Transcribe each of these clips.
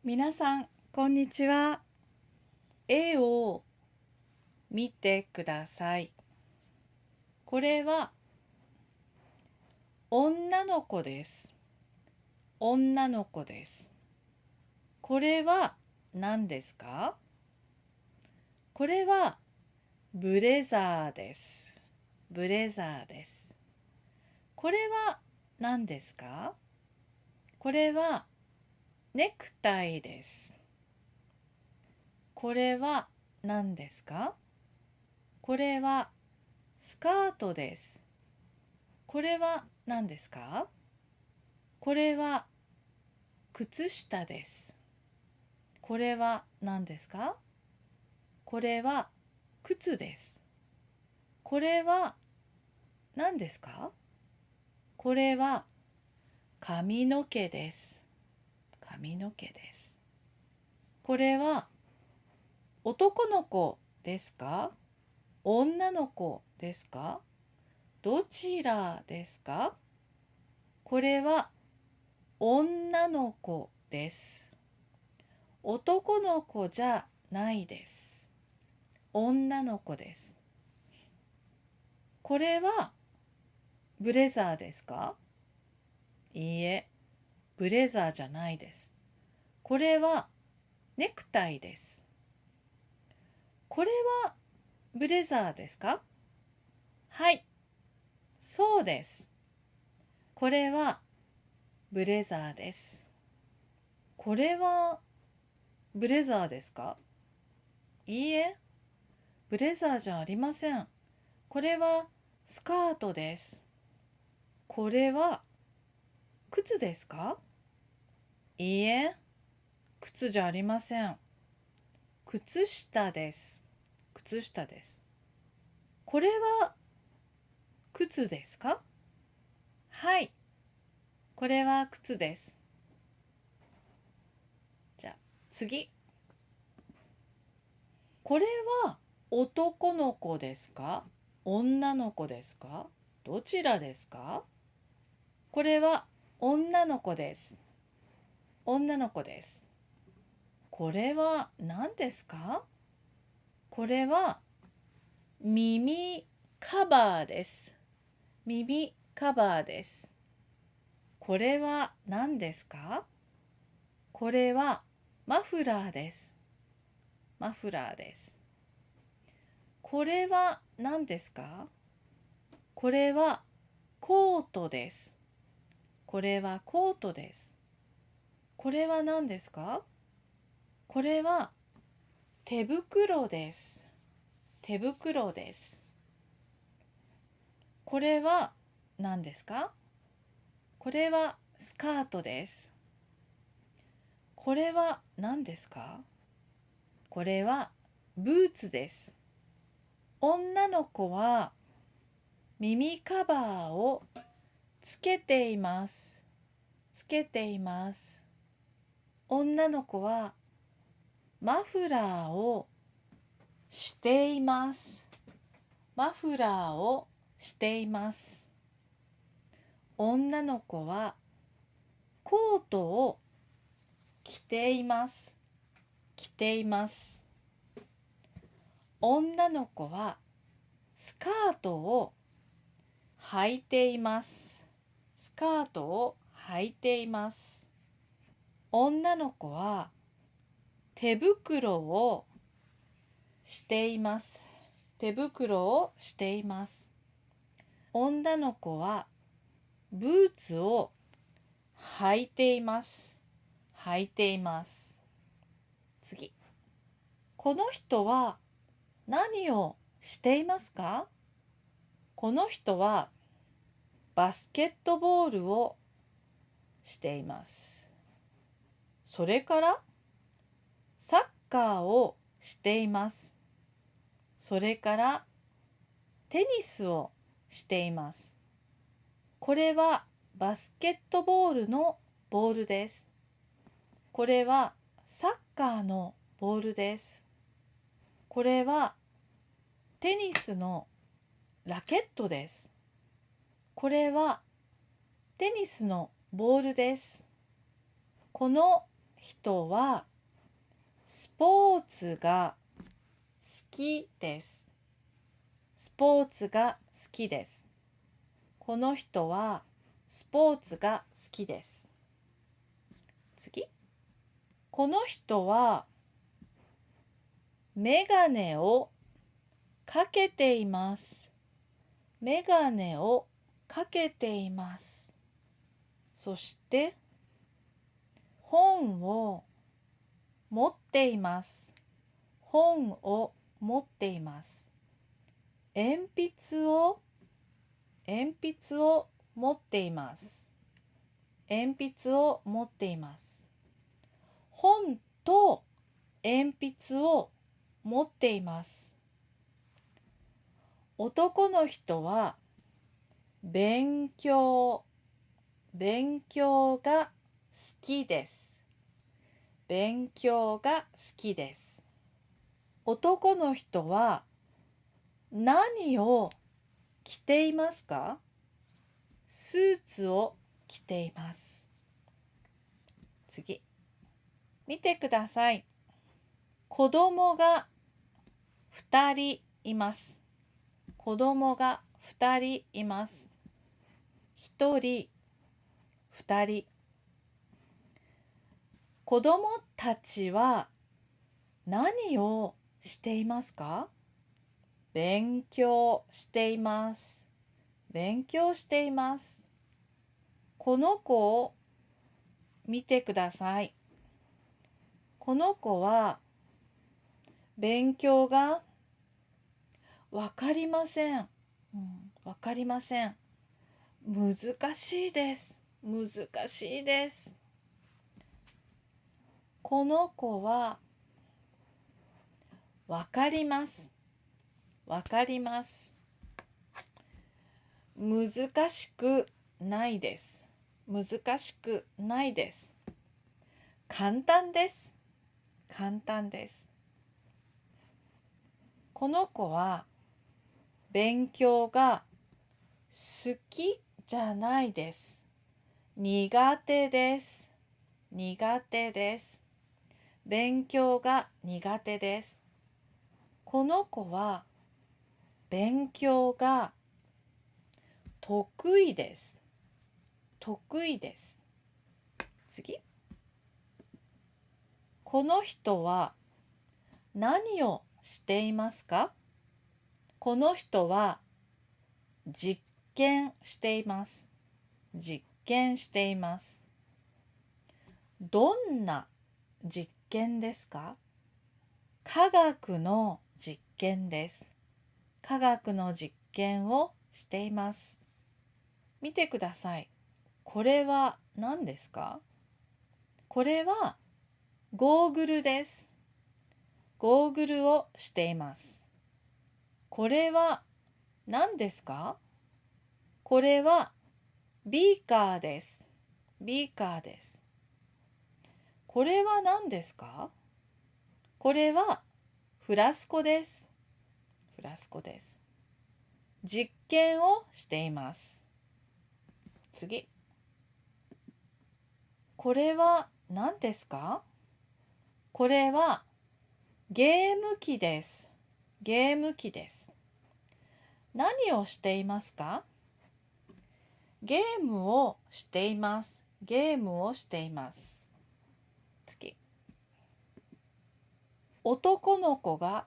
皆さん、こんにちは。絵を見てください。これは女の子です。女の子です。これは何ですか？これはブレザーです。ブレザーです。これは何ですか？これはネクタイです。これは何ですか？これはスカートです。これは何ですか？これは靴下です。これは何ですか？これは靴です。これは何ですか？これは髪の毛です。髪の毛です。これは男の子ですか？女の子ですか？どちらですか？これは女の子です。男の子じゃないです。女の子です。これはブレザーですか？いいえ、ブレザーじゃないです。これはネクタイです。これはブレザーですか？はい、そうです。これはブレザーです。これはブレザーですか？いいえ、ブレザーじゃありません。これはスカートです。これは靴ですか？いいえ、靴じゃありません。靴下です。靴下です。これは靴ですか？はい、これは靴です。じゃあ次。これは男の子ですか？女の子ですか？どちらですか？これは女の子です。女の子です。これは何ですか？これは耳カバーです。耳カバーです。これは何ですか？これはマフラーです。マフラーです。これは何ですか？これはコートです。これはコートです。これは何ですか？これは手袋です。手袋です。これは何ですか？これはスカートです。これは何ですか？これはブーツです。女の子は耳カバーをつけています。つけています。女の子はマフラーをしています。マフラーをしています。女の子はコートを着ています。着ています。女の子はスカートを履いています。スカートを履いています。女の子は手袋をしています。手袋をしています。女の子はブーツを履いています。履いています。次。この人は何をしていますか？この人はバスケットボールをしています。それからサッカーをしています。それからテニスをしています。これはバスケットボールのボールです。これはサッカーのボールです。これはテニスのラケットです。これはテニスのボールです。この人はスポーツが好きです。スポーツが好きです。この人はスポーツが好きです。次。この人はメガネをかけています。メガネをかけています。そして本を持っています。本を持っています。鉛筆を持っています。鉛筆を持っています。本と鉛筆を持っています。男の人は勉強が好きです。勉強が好きです。男の人は何を着ていますか？スーツを着ています。次。見てください。子供が2人います。子供が2人います。1人、2人。子供たちは何をしていますか？勉強しています。勉強しています。この子を見てください。この子は勉強がわかりません。わかりません。難しいです。難しいです。この子はわかります。わかります。難しくないです。難しくないです。簡単です。簡単です。この子は勉強が好きじゃないです。苦手です。苦手です。勉強が苦手です。この子は勉強が得意です。得意です。次。この人は何をしていますか？この人は実験しています。実験しています。どんな実験ですか？科学の実験です。科学の実験をしています。見てください。これは何ですか？これはゴーグルです。ゴーグルをしています。これは何ですか？これはビーカーです。ビーカーです。これは何ですか？これはフラスコです。フラスコです。実験をしています。次。これは何ですか？これはゲーム機です。ゲーム機です。何をしていますか？ゲームをしています。ゲームをしています。次。男の子が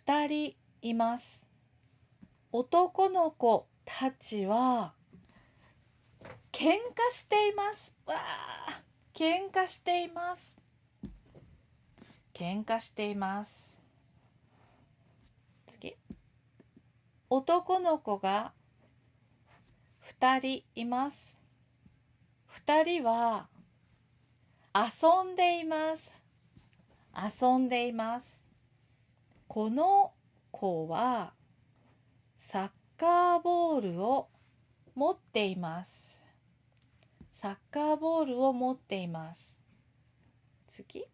2人います。男の子たちは喧嘩しています。わあ、喧嘩しています。喧嘩しています。次。男の子が2人います。2人は遊んでいます。遊んでいます。この子はサッカーボールを持っています。サッカーボールを持っています。次。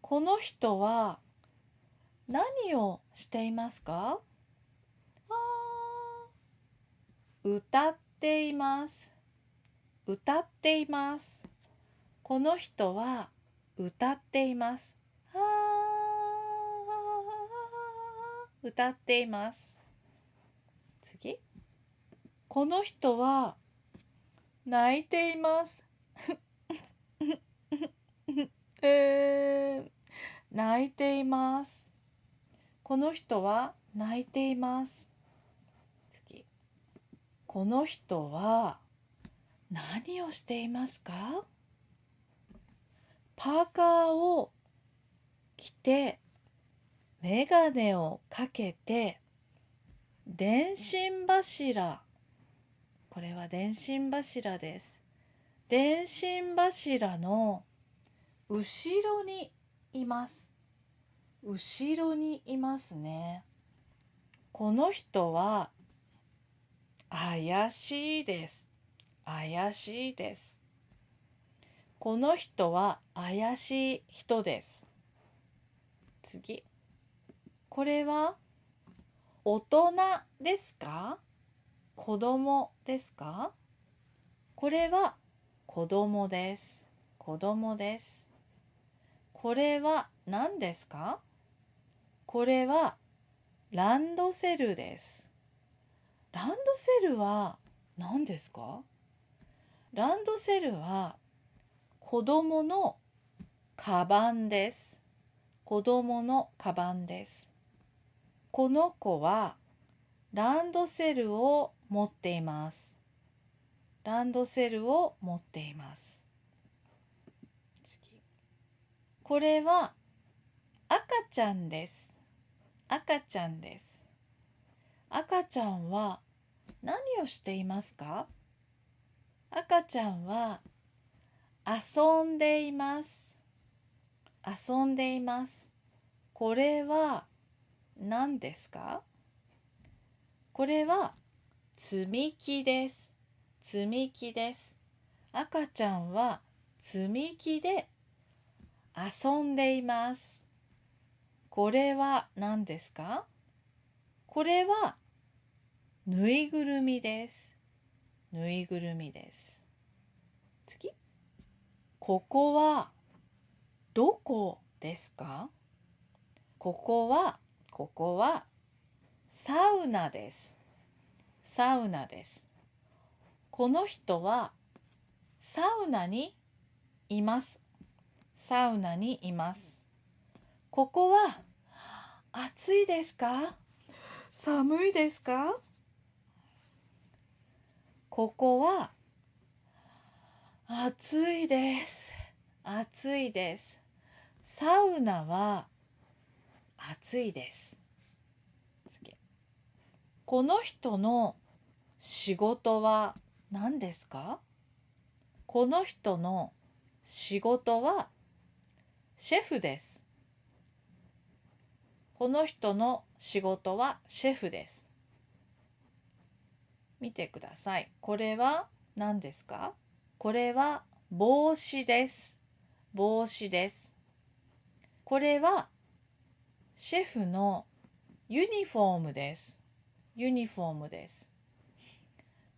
この人は何をしていますか？歌っています。歌っています。この人は歌っています。歌っています。次。この人は泣いています。泣いています。この人は泣いています。次。この人は何をしていますか？パーカーを着て、メガネをかけて、電信柱。これは電信柱です。電信柱の後ろにいます。後ろにいますね。この人は怪しいです。怪しいです。この人は怪しい人です。次。これは大人ですか？子供ですか？これは子供です。子供です。これは何ですか？これはランドセルです。ランドセルは何ですか？ランドセルは子供のカバンです。子供のカバンです。この子はランドセルを持っています。ランドセルを持っています。次。これは赤ちゃんです。赤ちゃんです。赤ちゃんは何をしていますか？赤ちゃんは遊んでいます。遊んでいます。これは何ですか？これは積み木です。積み木です。赤ちゃんは積み木で遊んでいます。これは何ですか？これはぬいぐるみです。ぬいぐるみです。次。ここはどこですか？ここはサウナです。サウナです。この人はサウナにいます。サウナにいます。ここは暑いですか？寒いですか？ここは暑いです。暑いです。サウナは暑いです。次。この人の仕事は何ですか？この人の仕事はシェフです。この人の仕事はシェフです。見てください。これは何ですか？これは帽子です。帽子です。これはシェフのユニフォームです。ユニフォームです。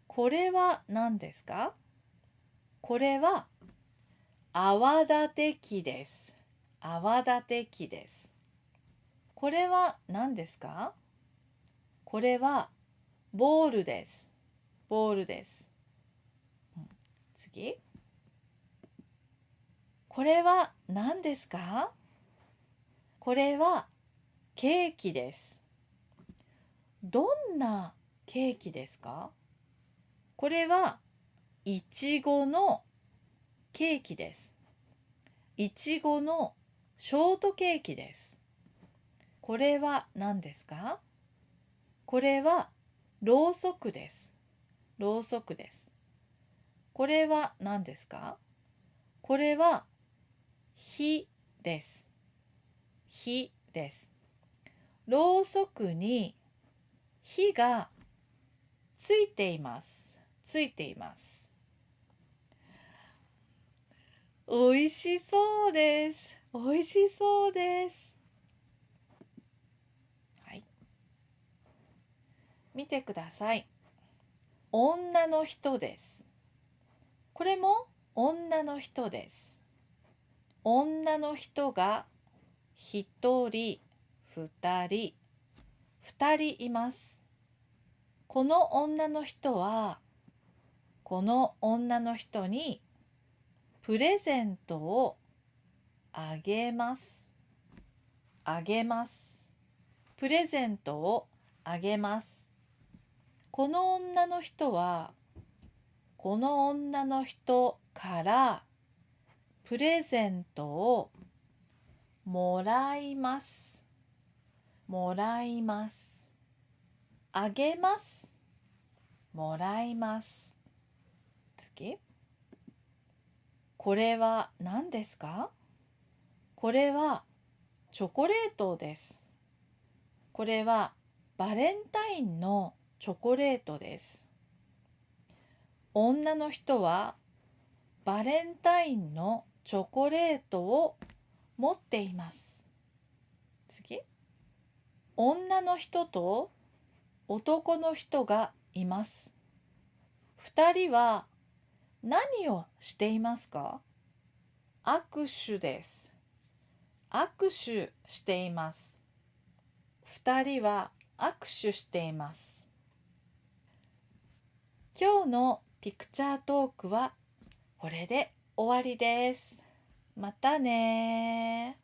これは何ですか？これは泡立て器です。泡立て器です。これは何ですか？これはボールです。ボールです。次。これは何ですか？これはケーキです。どんなケーキですか？これはいちごのケーキです。いちごのショートケーキです。これは何ですか？これはろうそくです。ろうそくです。これは何ですか？これは火です。火です。ろうそくに火がついています。ついています。おいしそうです。おいしそうです。はい。見てください。女の人です。これも女の人です。女の人が1人、2人、2人います。この女の人は、この女の人にプレゼントをあげます。あげます。プレゼントをあげます。この女の人は、この女の人からプレゼントをもらいます。もらいます。あげます。もらいます。次。これは何ですか？これはチョコレートです。これはバレンタインのチョコレートです。女の人はバレンタインのチョコレートを持っています。次。女の人と男の人がいます。二人は何をしていますか？握手です。握手しています。二人は握手しています。今日のピクチャートークはこれで終わりです。またね。